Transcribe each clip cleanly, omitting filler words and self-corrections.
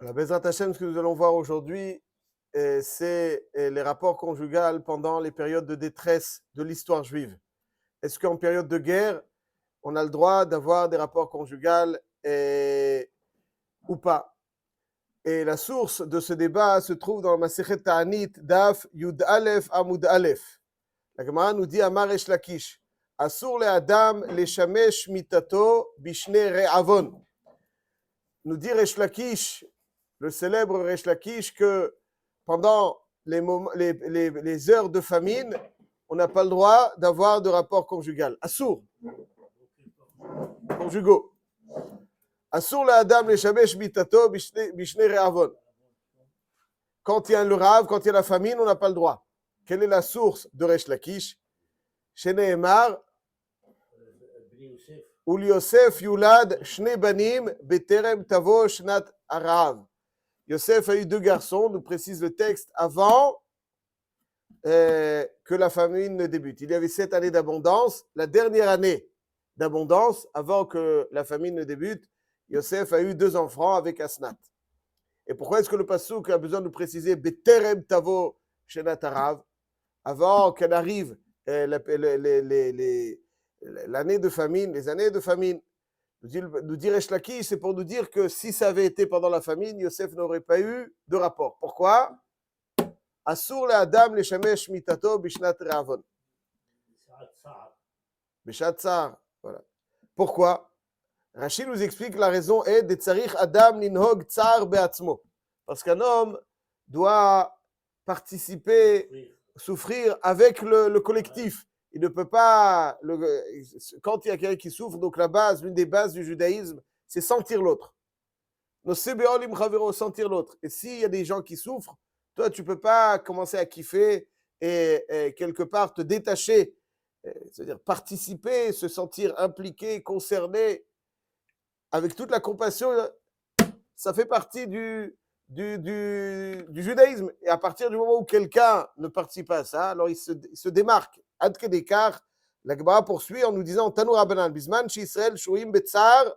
La Bezrat Hashem, ce que nous allons voir aujourd'hui, c'est les rapports conjugaux pendant les périodes de détresse de l'histoire juive. Est-ce qu'en période de guerre, on a le droit d'avoir des rapports conjugaux ou pas? Et la source de ce débat se trouve dans le Masechet Ta'anit, Daf Yud Aleph Amud Aleph. La Gemara nous dit Amar Resh Lakish, Asur le Adam le Shamesh mitato bishne re'avon. Nous dit Resh Lakish, le célèbre Resh Lakish, que pendant les heures de famine, on n'a pas le droit d'avoir de rapport conjugal. Assour. Conjugaux. Assour la Adam le Shamesh mitato bishne re'avon. Quand il y a le rave, quand il y a la famine, on n'a pas le droit. Quelle est la source de Resh Lakish? Chez Nehemar, Ul Yosef Yulad Shne Banim Beterem Tavo Shnat Arav. Yosef a eu deux garçons, nous précise le texte, avant que la famine ne débute. Il y avait 7 années d'abondance. La dernière année d'abondance, avant que la famine ne débute, Yosef a eu 2 enfants avec Asnat. Et pourquoi est-ce que le Passouk a besoin de préciser Beterem Tavo Shnat Arav, avant qu'elle arrive l'année de famine, les années de famine? Nous dit Resh Lakish, c'est pour nous dire que si ça avait été pendant la famine, Yosef n'aurait pas eu de rapport. Pourquoi? Asur le Adam le Shamesh mitato bishnat re'avon. Bishat tsar. Voilà. Pourquoi? Rashi nous explique la raison est de tzarich Adam ninhog tsar be'atzmo. Parce qu'un homme doit participer, souffrir avec le collectif. Il ne peut pas, quand il y a quelqu'un qui souffre, donc l'une des bases du judaïsme, c'est sentir l'autre. Sentir l'autre. Et s'il y a des gens qui souffrent, toi, tu ne peux pas commencer à kiffer et quelque part te détacher, c'est-à-dire participer, se sentir impliqué, concerné, avec toute la compassion. Ça fait partie du judaïsme. Et à partir du moment où quelqu'un ne participe pas à ça, alors il se démarque. Ad Kedekar, la Gemara poursuit en nous disant Tanour Rabbanan, Bisman Israël Shuim Betzar,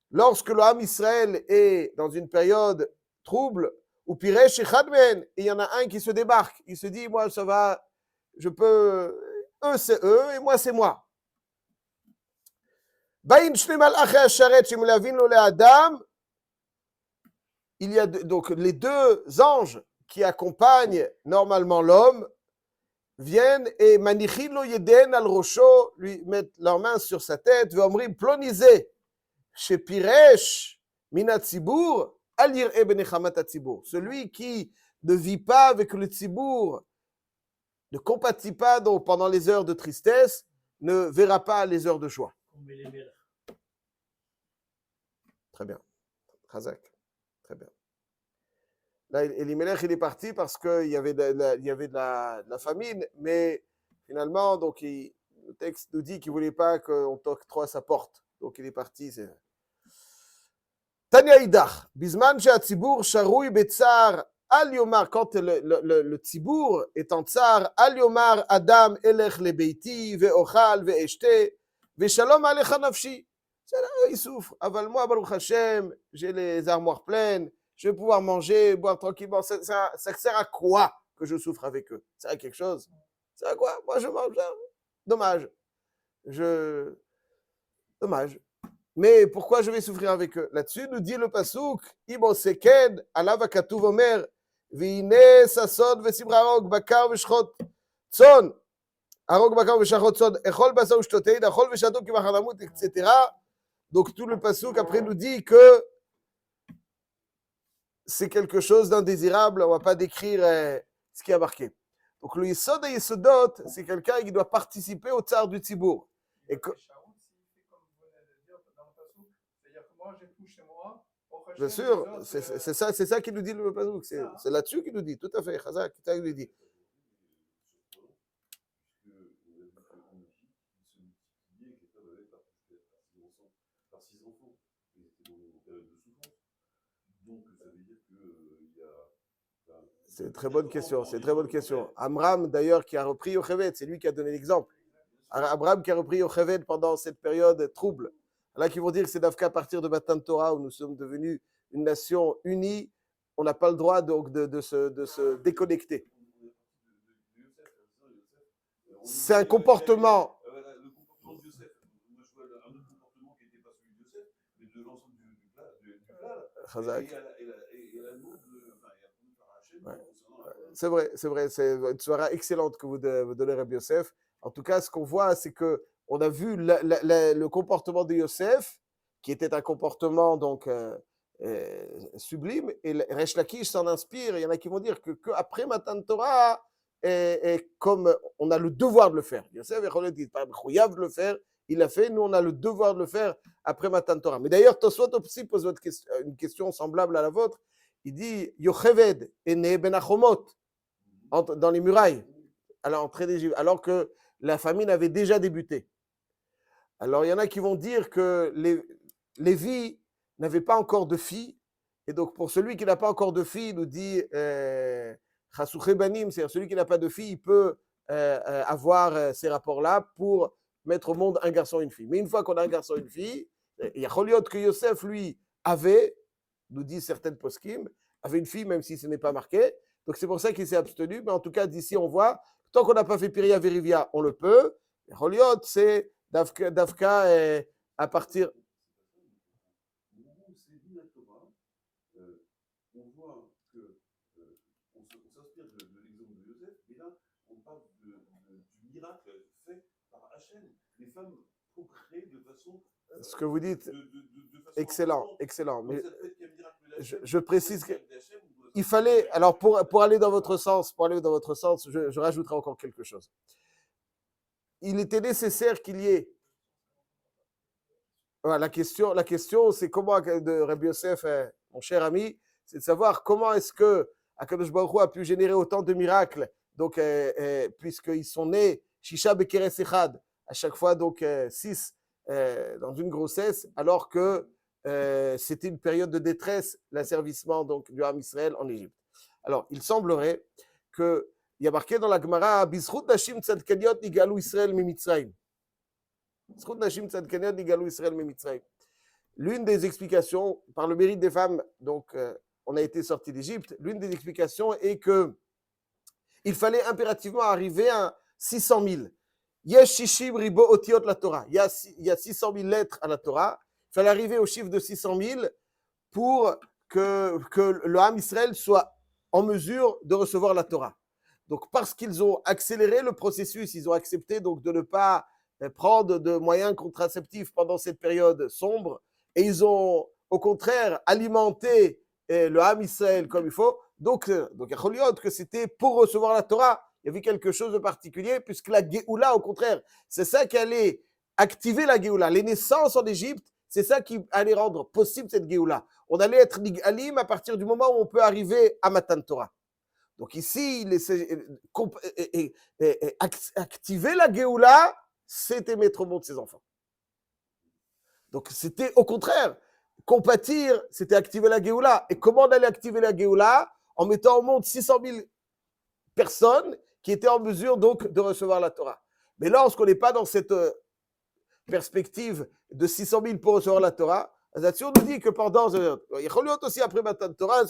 lorsque le Ham Israël est dans une période trouble, ou Piresh Echadmen, et il y en a un qui se débarque, il se dit moi ça va, je peux, eux c'est eux et moi c'est moi. Bain Shnemal Ache Sharet Shemulavin Lo Le Adam. Il y a donc les 2 anges qui accompagnent normalement l'homme viennent et manichilo yeden al rosho, lui mettent leurs mains sur sa tête, veomrim plonisé chez Piresh minat tzibour alir eben chamat tzibour. Celui qui ne vit pas avec le tzibour, ne compatit pas donc pendant les heures de tristesse, ne verra pas les heures de joie. Très bien. Chazak. Très bien. Là, Elimelech, il est parti parce qu'il y avait de la famine, mais finalement, donc, le texte nous dit qu'il ne voulait pas qu'on toque trop à sa porte. Donc, il est parti. Tanya Idach, Bisman She'atzibour Sharoui Betzar Al Yomar, quand le Tzibour est en tsar, Al Yomar Adam Elech Lebeiti Ve'ochal Ve'eshte Ve'shalom Alecha Nafshi. Il souffre. Aval moi, Baruch Hashem, j'ai les armoires pleines. Je vais pouvoir manger, boire tranquillement. Ça sert à quoi que je souffre avec eux? Ça sert à quelque chose? Ça sert à quoi? Moi, je mange. Dommage. Dommage. Mais pourquoi je vais souffrir avec eux? Là-dessus, nous dit le Passouk, Ibo Seked, Alav Akatuv Omer, Vine Sasod Vesimrarog, Bakar Veshchot, Tson, Arog Bakar Veshachot Tson, Echol Basa Ushtotei, Echol Veshato Kivachanamut, etc. Donc tout le Passouk après nous dit que c'est quelque chose d'indésirable, on ne va pas décrire ce qui a marqué. Donc le Yesod et Yesodot, c'est quelqu'un qui doit participer au tsar du Tzibour. Et que... Bien sûr, c'est ça qui nous dit le Passouk, c'est là-dessus qu'il nous dit, tout à fait, Chazak, c'est ça qu'il nous dit. C'est une très bonne question, c'est une très bonne question. Amram, d'ailleurs, qui a repris Yocheved, c'est lui qui a donné l'exemple. Abraham qui a repris Yocheved pendant cette période trouble. Là, qui vont dire que c'est d'Afka à partir de Matan Torah où nous sommes devenus une nation unie, on n'a pas le droit donc de se déconnecter. C'est un comportement. Le comportement de Yosef. Moi, je vois un autre comportement qui n'était pas celui de Yosef, mais de l'ensemble du plat. Chazak. Et la note de Hachem C'est vrai, c'est une soirée excellente que vous donnez Rabbi Yosef. En tout cas, ce qu'on voit, c'est que on a vu le comportement de Yosef, qui était un comportement donc sublime, et Resh Lakish s'en inspire. Il y en a qui vont dire que après Matan Torah, et comme on a le devoir de le faire. Yosef dit pas de le faire, il l'a fait. Nous, on a le devoir de le faire après Matan Torah. Mais d'ailleurs, Tosfot aussi pose une question semblable à la vôtre. Il dit Yocheved est né Ben Achomot dans les murailles à l'entrée d'Égypte, alors que la famine avait déjà débuté. Alors il y en a qui vont dire que Lévi n'avait pas encore de fille, et donc pour celui qui n'a pas encore de fille, il nous dit Chasouche Banim, c'est-à-dire celui qui n'a pas de fille, il peut avoir ces rapports-là pour mettre au monde un garçon et une fille. Mais une fois qu'on a un garçon et une fille, il y a Choliot que Yosef, lui, avait, nous dit certaines poskim, avait une fille, même si ce n'est pas marqué. Donc c'est pour ça qu'il s'est abstenu. Mais en tout cas, d'ici, on voit, tant qu'on n'a pas fait Piria Verivia, on le peut. Choliot, c'est Davka à partir. On voit que on s'inspire de l'exemple de Yosef, mais là, on parle du miracle fait par Hachem. Les femmes procréent de façon. Ce que vous dites, de façon excellent, excellent. Mais je précise précise que il fallait, alors pour aller dans votre sens, je rajouterai encore quelque chose. Il était nécessaire qu'il y ait. Voilà, la question, c'est comment de Rabbi Yosef, mon cher ami, c'est de savoir comment est-ce que Akadosh Baruch Hu a pu générer autant de miracles, donc puisqu'ils sont nés Shisha Bekeres Echad, à chaque fois donc 6 dans une grossesse, alors que c'était une période de détresse, l'asservissement donc du Ham Israël en Égypte. Alors, il semblerait que il y a marqué dans la Gemara Bizchut Nashim Tzadkaniot Nigalu Israël Mimitzrayim. L'une des explications, par le mérite des femmes, donc on a été sorti d'Égypte, l'une des explications est que il fallait impérativement arriver à 600 000. Yesh shishim ribo otiot la Torah. Il y a 600 000 lettres à la Torah. Il fallait arriver au chiffre de 600 000 pour que le Ham Israël soit en mesure de recevoir la Torah. Donc parce qu'ils ont accéléré le processus, ils ont accepté donc de ne pas prendre de moyens contraceptifs pendant cette période sombre, et ils ont au contraire alimenté le Ham Israël comme il faut. Donc il y a que c'était pour recevoir la Torah. Il y avait quelque chose de particulier, puisque la Géoula, au contraire, c'est ça qui allait activer la Géoula. Les naissances en Égypte, c'est ça qui allait rendre possible cette Géoula. On allait être Nigalim à partir du moment où on peut arriver à Matan Torah. Donc ici, activer la Géoula, c'était mettre au monde ses enfants. Donc c'était au contraire, compatir, c'était activer la Géoula. Et comment on allait activer la Géoula? En mettant au monde 600 000 personnes qui étaient en mesure donc de recevoir la Torah. Mais lorsqu'on n'est pas dans cette perspective de 600 000 pour recevoir la Torah, on nous dit que pendant, il y a aussi après Matan Torah,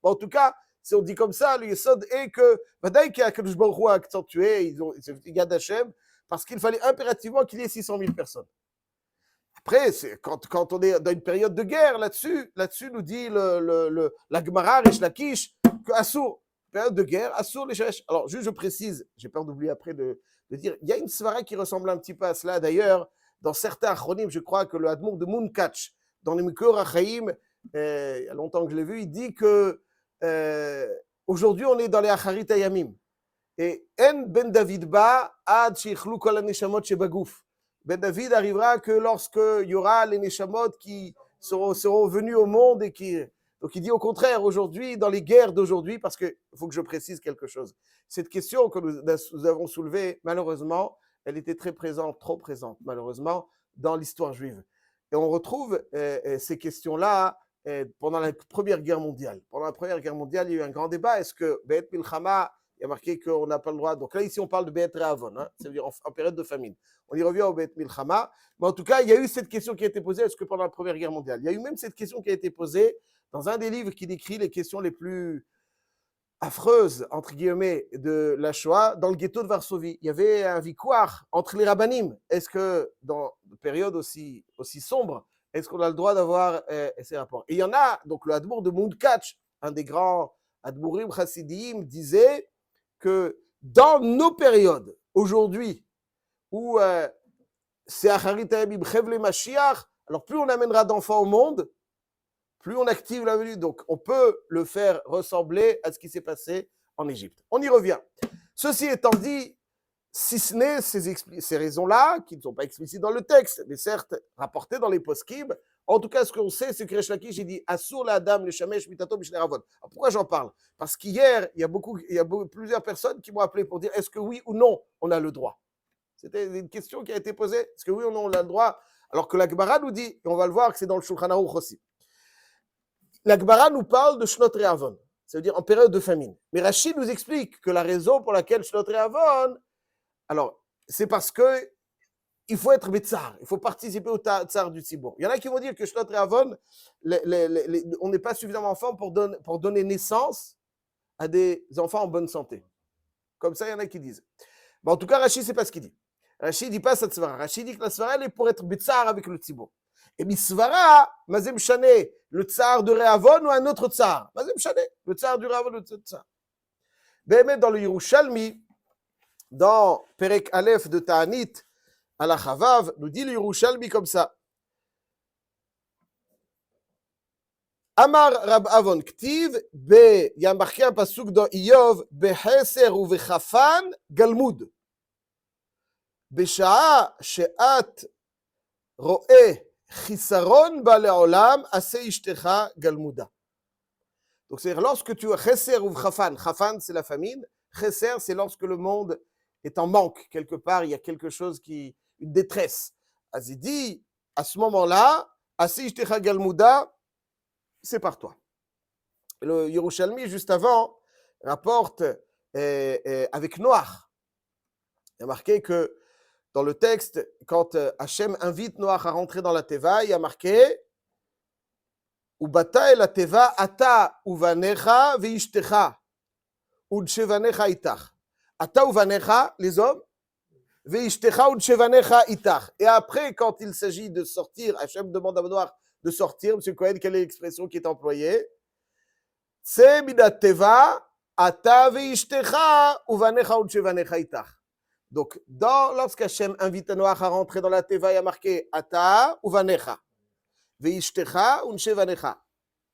en tout cas, si on dit comme ça, le Yesod est que, Vadaï qui a Kadosh Baruch Hu a accentué, c'est Yad Hashem, parce qu'il fallait impérativement qu'il y ait 600 000 personnes. Après, quand on est dans une période de guerre, là-dessus nous dit la Gemara, Resh Lakish, que Assour, période de guerre, Assour les Sheresh. Alors, juste je précise, j'ai peur d'oublier après de dire, il y a une svara qui ressemble un petit peu à cela. D'ailleurs, dans certains achronim, je crois que le Hadmour de Munkach, dans les Mikor Achaim, il y a longtemps que je l'ai vu, il dit que aujourd'hui on est dans les Acharit Ayamim. Et En Ben David ba ad sheichlu kol haneshamot shebagouf. Ben David arrivera que lorsqu'il y aura les neshamot qui seront venus au monde et qui. Donc il dit au contraire, aujourd'hui, dans les guerres d'aujourd'hui, parce qu'il faut que je précise quelque chose. Cette question que nous avons soulevée, malheureusement, elle était très présente, trop présente, malheureusement, dans l'histoire juive. Et on retrouve ces questions-là pendant la Première Guerre mondiale. Pendant la Première Guerre mondiale, il y a eu un grand débat. Est-ce que Be'et Milchama, il y a marqué qu'on n'a pas le droit. Donc là, ici, on parle de Bet Re'avon, hein, c'est-à-dire en période de famine. On y revient au Bet Milchama. Mais en tout cas, il y a eu cette question qui a été posée, est-ce que pendant la Première Guerre mondiale, il y a eu même cette question qui a été posée dans un des livres qui décrit les questions les plus affreuse, entre guillemets, de la Shoah, dans le ghetto de Varsovie. Il y avait un victoire entre les rabbinim. Est-ce que, dans une période aussi sombre, est-ce qu'on a le droit d'avoir ces rapports? Et il y en a, donc le Hadmour de Mundkach, un des grands Hadmourim chassidim, disait que dans nos périodes, aujourd'hui, où c'est Acharit Hayabim Chevle Mashiach, alors plus on amènera d'enfants au monde, plus on active la venue. Donc, on peut le faire ressembler à ce qui s'est passé en Égypte. On y revient. Ceci étant dit, si ce n'est ces raisons-là, qui ne sont pas explicites dans le texte, mais certes rapportées dans les poskim, en tout cas, ce qu'on sait, c'est que Resh Lakish, il dit « Asur la dame, le shamesh, mitato, bishne ravon ». Pourquoi j'en parle? Parce qu'hier, il y a plusieurs personnes qui m'ont appelé pour dire « Est-ce que oui ou non, on a le droit ?» C'était une question qui a été posée. Est-ce que oui ou non, on a le droit? Alors que la Gemara nous dit, et on va le voir que c'est dans le Shulchan Aruch aussi, la Gemara nous parle de Shnot Re'avon, c'est-à-dire en période de famine. Mais Rachid nous explique que la raison pour laquelle Shnot Re'avon, alors, c'est parce que il faut être Betsar, il faut participer au Tsar du Tzibour. Il y en a qui vont dire que Shnot Re'avon, on n'est pas suffisamment enfant pour donner naissance à des enfants en bonne santé. Comme ça, il y en a qui disent. Mais en tout cas, Rachid, c'est pas ce qu'il dit. Rachid dit pas cette svara. Rachid dit que la svara, elle est pour être Betsar avec le Tzibour. Et Misvara, Mazem Shane, le tsar de Re'avon ou un autre tsar. Mazem Shane, le tsar du Re'avon ou le tsar. Béhémet, dans le Yerushalmi, dans Perek Aleph de Ta'anit, à la Chavav, nous dit le Yerushalmi comme ça. Amar Rab Avon Ktiv, il y a marqué un pasuk dans Iyov, Beheser ou Vechafan Galmud. Besha'a she'at ro'eh Chisaron baleolam ase ishtecha galmuda. Donc c'est lorsque tu as cheser ou chafan. Chafan c'est la famine. Cheser c'est lorsque le monde est en manque quelque part. Il y a quelque chose une détresse. Il dit à ce moment-là, ase ishtecha galmuda, c'est par toi. Le Yerushalmi juste avant rapporte avec Noach. Il y a marqué que dans le texte, quand Hachem invite Noach à rentrer dans la Teva, il y a marqué Ubata el la Teva ata uvanecha veishtecha udchevanecha itach. Ata uvanecha, les hommes, veishtecha udchevanecha itach. Et après, quand il s'agit de sortir, Hachem demande à Noach de sortir. Monsieur Cohen, quelle est l'expression qui est employée? C'est midat Teva ata veishtecha uvanecha udchevanecha itach. Donc, lorsqu'Hachem invite Noach à rentrer dans la Teva, il y a marqué Ata ou Vanecha, Veishtecha ou Nchevanecha,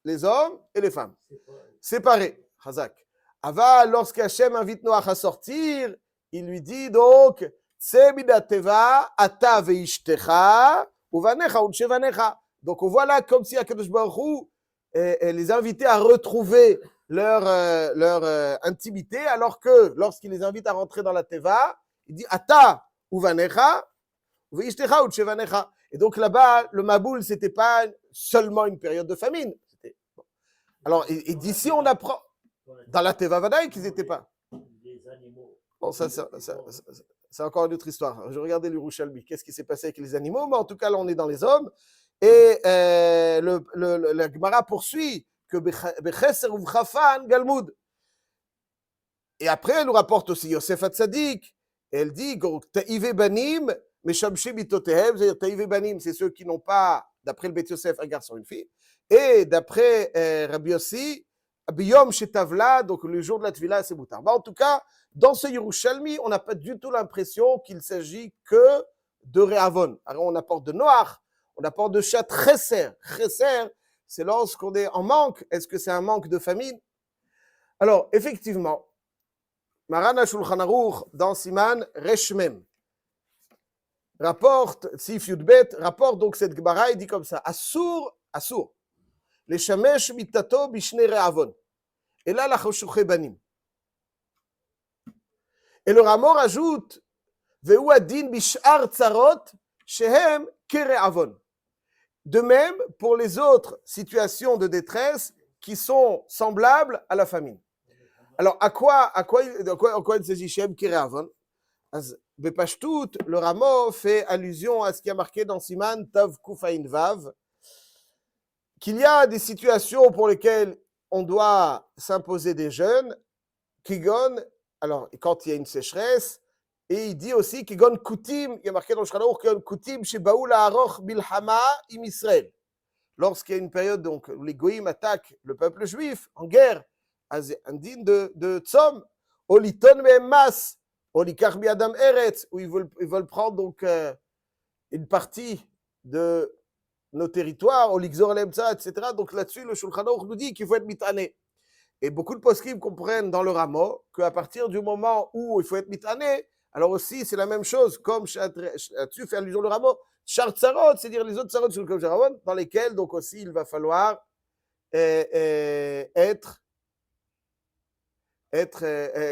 les hommes et les femmes, séparés. Chazak. Ava, lorsqu'Hachem invite Noach à sortir, il lui dit donc Tsebida Teva, Ata Veishtecha ou Vanecha ou Nchevanecha. Donc, on voit là comme si Akadosh Baruch Hu les invitait à retrouver leur intimité, alors que lorsqu'il les invite à rentrer dans la Teva, il dit Ata uvanecha, veishtecha uchevanecha. Et donc là-bas, le Maboul, c'était pas seulement une période de famine. Bon. Alors, et d'ici, on apprend dans la Teva Vadaï qu'ils n'étaient pas. Bon, ça, c'est encore une autre histoire. Je regardais le Yerushalmi. Qu'est-ce qui s'est passé avec les animaux? Mais en tout cas, là, on est dans les hommes. Et la Gemara poursuit que Becheser ou Chafan Galmud. Et après, elle nous rapporte aussi Yosef Hatzadik. Elle dit Ta'ive Banim, Meshamshim Itotehem, c'est-à-dire Ta'ive Banim, c'est ceux qui n'ont pas, d'après le Beth Yosef, un garçon et une fille. Et d'après Rabbi Yossi, Biyom Shetavla, donc le jour de la Tvila, c'est Moutar. En tout cas, dans ce Yerushalmi, on n'a pas du tout l'impression qu'il s'agit que de Re'avon. Alors on apporte de Noach, on apporte de Chat Cheser. Cheser, c'est lorsqu'on est en manque. Est-ce que c'est un manque de famine? Alors, effectivement, Marana Shulchan Aruch, dans Siman Reshmem, rapporte, Sif Yudbet, rapporte donc cette Gemara, il dit comme ça, Asur, les Shamesh mitato bishne Re'avon. Et là, la Choshuche Banim. Et le Ramor ajoute, Ve'u adin bishar tzarot, shehem kere'avon. De même, pour les autres situations de détresse qui sont semblables à la famine. Alors, en quoi il s'agit Shem Kireavon? Bepashtout, le Ramo fait allusion à ce qui a marqué dans Siman Tav Kufain Vav, qu'il y a des situations pour lesquelles on doit s'imposer des jeûnes, Kigon, alors quand il y a une sécheresse, et il dit aussi Kigon Kutim, il y a marqué dans le Shulchan Aruch Kigon Kutim Shebaou La'aroch Bilhama im Israël. Lorsqu'il y a une période donc, où les Goïms attaquent le peuple juif en guerre, indigne de Tzom, Oliton Me'emas, Olikach Biadam Eretz, où ils veulent prendre donc une partie de nos territoires, Olikzor Lemtza, etc. Donc là-dessus, le Shulchan Aruch nous dit qu'il faut être mitané. Et beaucoup de poskim comprennent dans le Ramo qu'à partir du moment où il faut être mitané, alors aussi c'est la même chose, comme là-dessus fait allusion le Ramo, Chartzarot, c'est-à-dire les autres tsarot sur le Jaravon, dans lesquels donc aussi il va falloir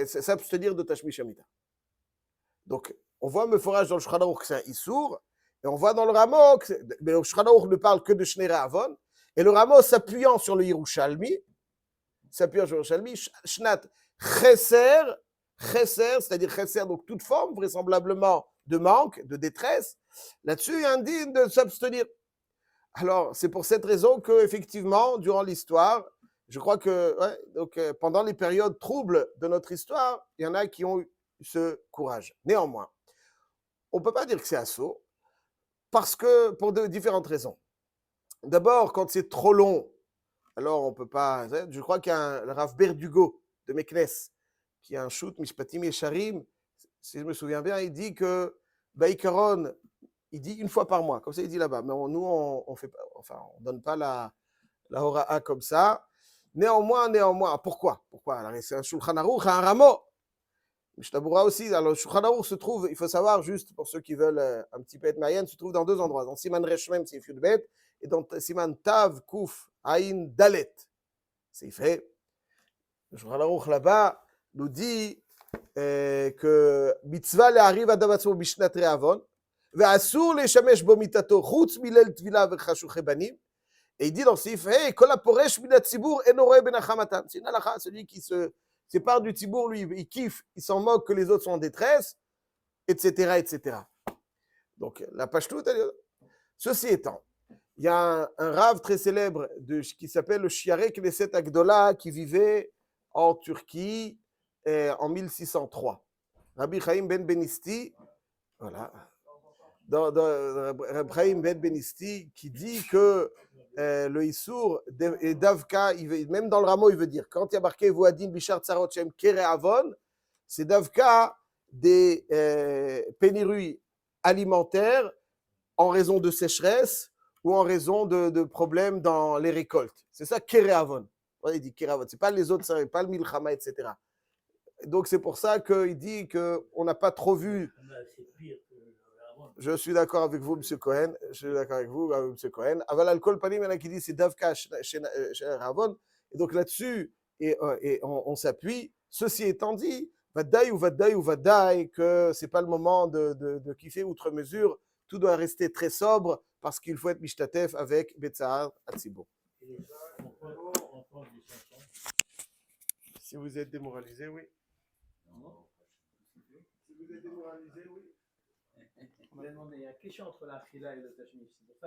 s'abstenir de Tashmish Hamida. Donc on voit Meforach dans le Shulchan Aruch que c'est un Issour, et on voit dans le Ramo, mais le Shulchan Aruch ne parle que de Shnei Avon, et le Ramo s'appuyant sur le Yerushalmi, Shnat Chesser, c'est-à-dire Chesser, donc toute forme, vraisemblablement, de manque, de détresse, là-dessus, il est indigne de s'abstenir. Alors, c'est pour cette raison que, effectivement, durant l'histoire, je crois que donc, pendant les périodes troubles de notre histoire, il y en a qui ont eu ce courage. Néanmoins, on ne peut pas dire que c'est assaut, parce que, pour différentes raisons. D'abord, quand c'est trop long, alors on ne peut pas. Je crois qu'il y a le Rav Berdugo de Meknes, qui a un shoot, Mishpatim Yesharim, si je me souviens bien, il dit que Baïkaron, il dit une fois par mois, comme ça il dit là-bas. Mais nous, on fait pas, enfin, on donne pas la Hora'a comme ça. Néanmoins, pourquoi alors, c'est un Shulchan Aruch, un Ramo. Mishtabura aussi. Alors, le Shulchan Aruch se trouve, il faut savoir, juste pour ceux qui veulent un petit peu être mayen, se trouve dans deux endroits. Dans Siman Reshmem, c'est Yudbet, et dans Siman Tav, Kuf, Aïn, Dalet. C'est fait. Le Shulchan Aruch là-bas nous dit que mitzvah le'ariv adam atzmo bishnat re'avon, ve'asur le'shamesh bo mitato, chutz milel tvila v'chashuche banim. Et il dit dans Sif, hey, kol haporesh min hatzibur eno roeh ben hachamatan. C'est une halakha, celui qui se sépare du tzibour, lui, il kiffe, il s'en moque que les autres sont en détresse, etc., etc. Donc, la pashtout, ceci étant, il y a un rave très célèbre qui s'appelle le Shiare Knesset Agdola, qui vivait en Turquie en 1603. Rabbi Chaim Ben Benisti, voilà, Rabbi Chaim Ben Benisti, qui dit que le Issour et Davka, même dans le rameau, il veut dire, quand il y a marqué Voadin Bishar Tsarot Shem Kere Avon, c'est Davka des pénuries alimentaires en raison de sécheresse ou en raison de problèmes dans les récoltes. C'est ça, Kereavon. Ouais, il dit Kereavon. Ce n'est pas les autres, c'est pas le Milchama, etc. Donc c'est pour ça qu'il dit qu'on n'a pas trop vu. C'est pire que je suis d'accord avec vous, M. Cohen. Je suis d'accord avec vous, M. Cohen. Aval Alcool Panim, il y en a qui disent c'est Davka chez Ravon. Et donc là-dessus, on s'appuie. Ceci étant dit, Vadaï ou Vadaï, que ce n'est pas le moment de kiffer outre mesure. Tout doit rester très sobre parce qu'il faut être mishtatef avec Betzahar Atzibo. Si vous êtes démoralisé, oui. Si vous êtes démoralisé, oui. On m'a demandé, il y a une question entre la Khila et le Tashmish.